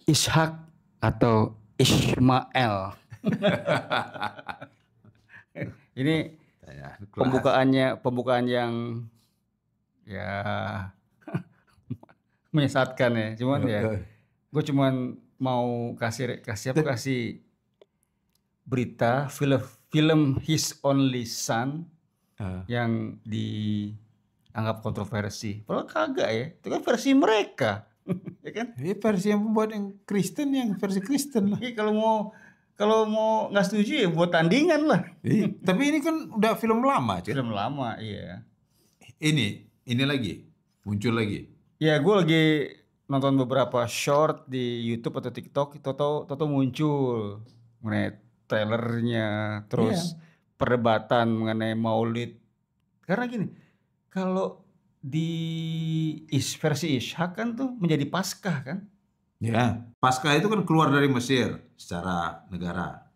Ishak atau Ismail. Ini pembukaan yang ya menyesatkan ya. Cuman ya gue cuman mau kasih berita film His Only Son yang dianggap kontroversi. Padahal kagak ya. Itu kan versi mereka. Ya kan? Ini versi yang pembuat yang Kristen, yang versi Kristen lah. Kalau mau nggak setuju ya buat tandingan lah. Tapi ini kan udah film lama, Cik. Film lama, iya. Ini lagi muncul lagi. Ya, gue lagi nonton beberapa short di YouTube atau TikTok, toto muncul mengenai trailernya, terus perdebatan mengenai Maulid. Karena gini, kalau di versi Ishak kan tuh menjadi Paskah kan? Ya, Paskah itu kan keluar dari Mesir secara negara,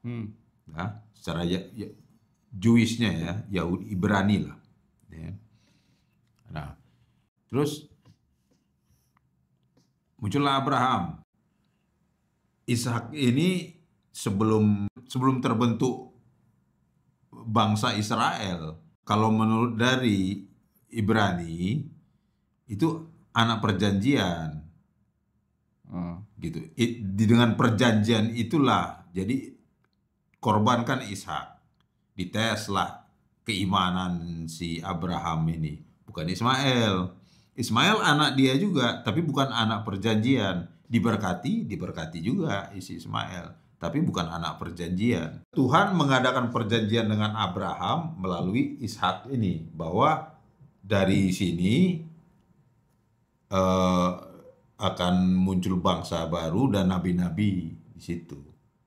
ya, secara Jewishnya ya, Yahudi Ibrani lah. Ya. Nah, terus muncullah Abraham. Ishak ini sebelum terbentuk bangsa Israel, kalau menurut dari Ibrani itu anak perjanjian. Gitu. Dengan perjanjian itulah jadi korbankan Ishak. Diteslah keimanan si Abraham ini, bukan Ismail. Ismail anak dia juga, tapi bukan anak perjanjian. Diberkati juga isi Ismail, tapi bukan anak perjanjian. Tuhan mengadakan perjanjian dengan Abraham melalui Ishak ini, bahwa dari sini akan muncul bangsa baru dan nabi-nabi di situ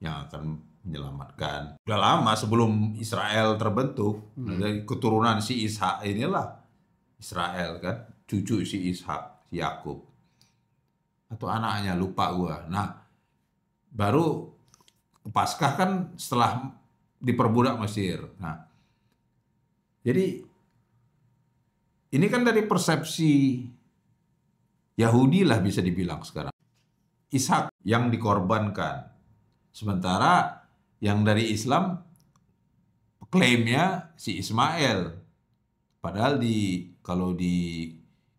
yang akan menyelamatkan. Udah lama sebelum Israel terbentuk, dari keturunan si Ishak inilah Israel kan, cucu si Ishak, si Yakub, atau anaknya lupa gua. Nah, baru Paskah kan setelah diperbudak Mesir. Nah, jadi ini kan dari persepsi Yahudi lah bisa dibilang sekarang. Ishak yang dikorbankan. Sementara yang dari Islam klaimnya si Ismail. Padahal kalau di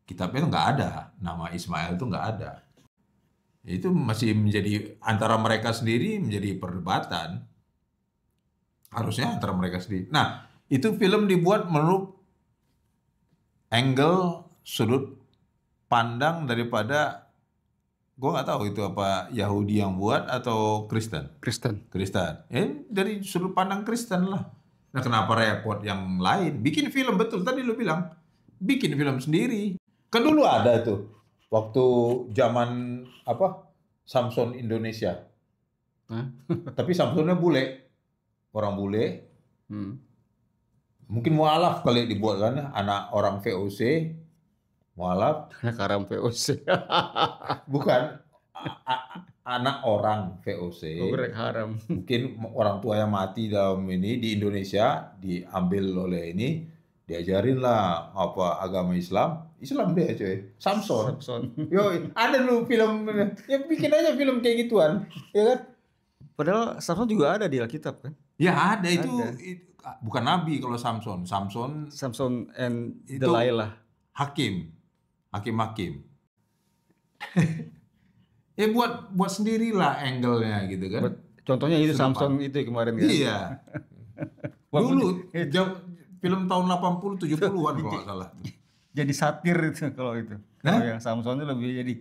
kitabnya nggak ada. Nama Ismail itu nggak ada. Itu masih menjadi antara mereka sendiri menjadi perdebatan. Harusnya antara mereka sendiri. Nah, itu film dibuat menurut angle sudut pandang daripada, gue nggak tahu itu apa Yahudi yang buat atau Kristen. Dari sudut pandang Kristen lah. Nah, kenapa repot yang lain? Bikin film, betul tadi lu bilang, bikin film sendiri. Kan dulu ada tuh waktu zaman Samson Indonesia. Tapi Samsonnya bule, orang bule. Mungkin mualaf kali dibuat kan, anak orang VOC. Mualaf. Anak haram VOC. Bukan. Anak orang VOC. Haram. Mungkin orang tua yang mati dalam ini di Indonesia, diambil oleh ini, diajarin lah apa agama Islam dia coy. Samson. Yo, ada dulu film, ya bikin aja film kayak gituan, ya kan? Padahal Samson juga ada di Alkitab kan? Ya ada. Itu bukan nabi kalau Samson and Delilah. Hakim. Ya buat sendirilah angle-nya gitu kan. Contohnya itu Samson itu kemarin kan. Iya. Dulu film tahun 80 70-an kalau nggak salah. Jadi satir itu kalau itu. Kalau yang Samson itu lebih jadi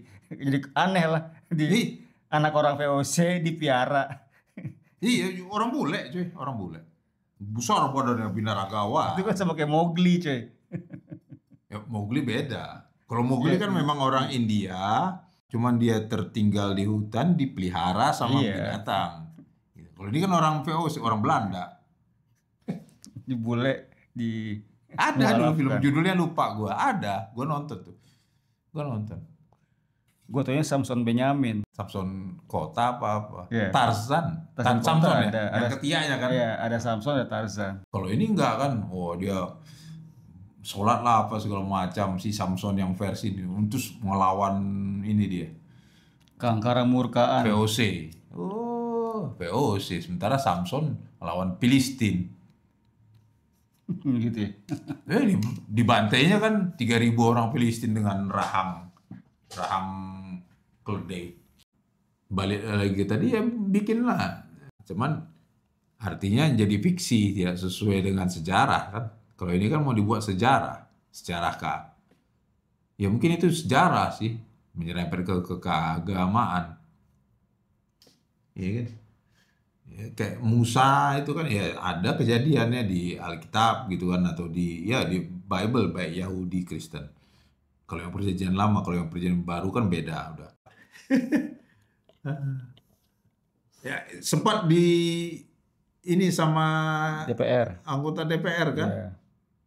aneh lah, anak orang VOC dipiara. Iya, orang bule cuy, besar badannya, binaragawan. Itu kan sama kayak Mowgli cuy. Ya, Mowgli beda. Kalau Mowgli kan memang orang India, cuman dia tertinggal di hutan, dipelihara sama binatang. Kalau ini kan orang VOC, orang Belanda. Di bule ada dulu film judulnya lupa gue. Gue nonton. Gue taunya Samson Benyamin. Samson kota apa? Yeah. Tarzan Samson ya? Yang ketiaknya kan? Iya, ada Samson, ada Tarzan. Kalau ini enggak kan? Oh, dia sholat lah apa segala macam, si Samson yang versi ini untuk melawan ini dia. Keangkaran murkaan. VOC. Oh, VOC. Sementara Samson lawan Filistin. Gitu ya. Dibantainya kan 3.000 orang Filistin dengan rahang keledai. Balik lagi tadi ya bikinlah. Cuman artinya jadi fiksi, tidak sesuai dengan sejarah kan. Kalau ini kan mau dibuat sejarah kah? Ya mungkin itu sejarah sih, menyerempet ke keagamaan. Iya kan? Ya, kayak Musa itu kan ya ada kejadiannya di Alkitab gitu kan, atau di Bible baik Yahudi Kristen. Kalau yang perjanjian lama, kalau yang perjanjian baru kan beda udah. Ya sempat ini sama DPR. anggota DPR kan. Ya.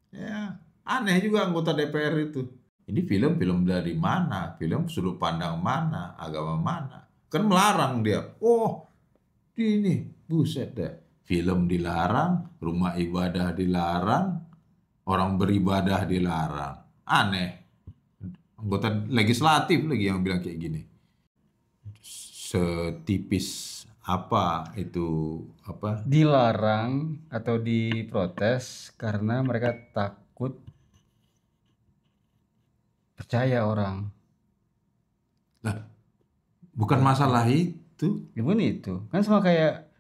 Ya, aneh juga anggota DPR itu. Ini film dari mana? Film sudut pandang mana? Agama mana? Kan melarang dia. Oh, ini buset deh. Film dilarang, rumah ibadah dilarang, orang beribadah dilarang. Aneh. Anggota legislatif lagi yang bilang kayak gini. Setipis apa itu apa? Dilarang atau diprotes karena mereka takut percaya orang. Lah, bukan masalah itu. Gimana itu? Kan sama kayak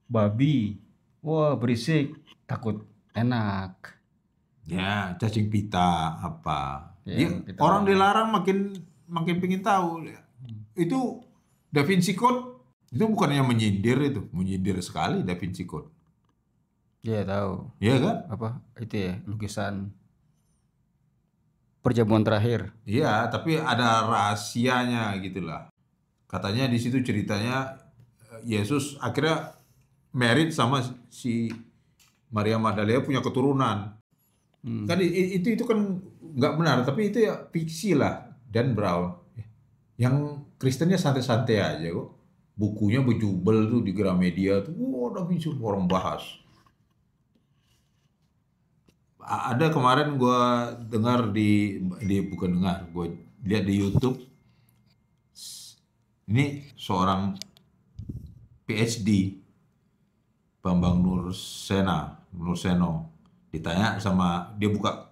babi. Wah, berisik, takut enak. Ya, cacing pita apa. Ya, Orang dilarang makin pengen tahu. Itu Da Vinci Code itu bukannya menyindir sekali Da Vinci Code. Iya tahu. Iya kan? Apa itu ya, lukisan perjamuan terakhir. Iya, tapi ada rahasianya gitulah. Katanya di situ ceritanya Yesus akhirnya married sama si Maria Magdalena, punya keturunan. Kan itu kan nggak benar, tapi itu ya fiksi lah. Dan Brown, yang Kristennya santai-santai aja kok. Bukunya berjubel tuh di Gramedia tuh, Da Vinci orang bahas. Ada kemarin gue dengar bukan dengar, gue lihat di YouTube. Ini seorang PhD, Bambang Nurseno, ditanya sama dia, buka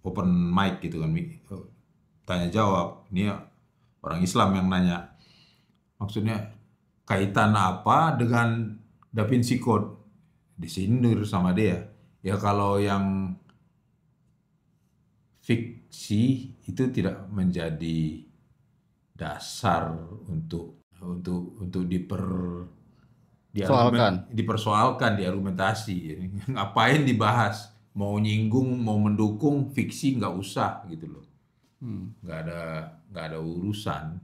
open mic gitu kan, tanya jawab. Ini orang Islam yang nanya, maksudnya kaitan apa dengan Da Vinci Code? Disindir sama dia. Ya kalau yang fiksi itu tidak menjadi dasar untuk dipersoalkan, diargumentasi. Ngapain dibahas? Mau nyinggung, mau mendukung fiksi nggak usah gitu loh. Nggak ada urusan.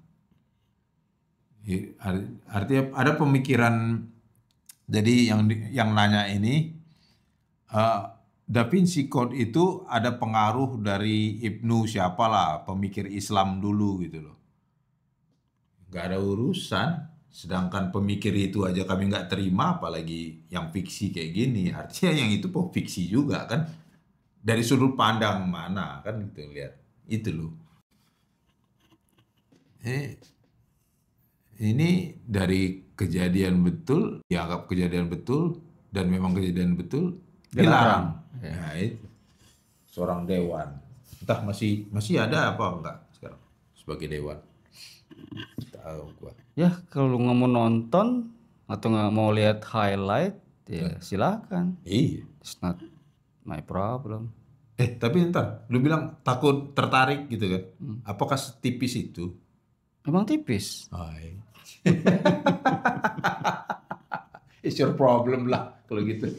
Artinya ada pemikiran. Jadi yang nanya ini, Da Vinci Code itu ada pengaruh dari Ibnu siapalah, pemikir Islam dulu gitu loh. Nggak ada urusan. Sedangkan pemikir itu aja kami nggak terima, apalagi yang fiksi kayak gini. Artinya yang itu fiksi juga kan. Dari sudut pandang mana kan gitu, lihat. Itu loh. Ini dari kejadian betul, dianggap kejadian betul, dan memang kejadian betul, dilarang. Nah, itu seorang dewan. Entah masih ada apa enggak sekarang sebagai dewan. Tahu gua. Ya kalau nggak mau nonton atau nggak mau lihat highlight, ya silakan. Iya. It's not my problem. Tapi ntar, lu bilang takut tertarik gitu kan? Apakah setipis itu? Emang tipis. Hai. It's your problem lah kalau gitu.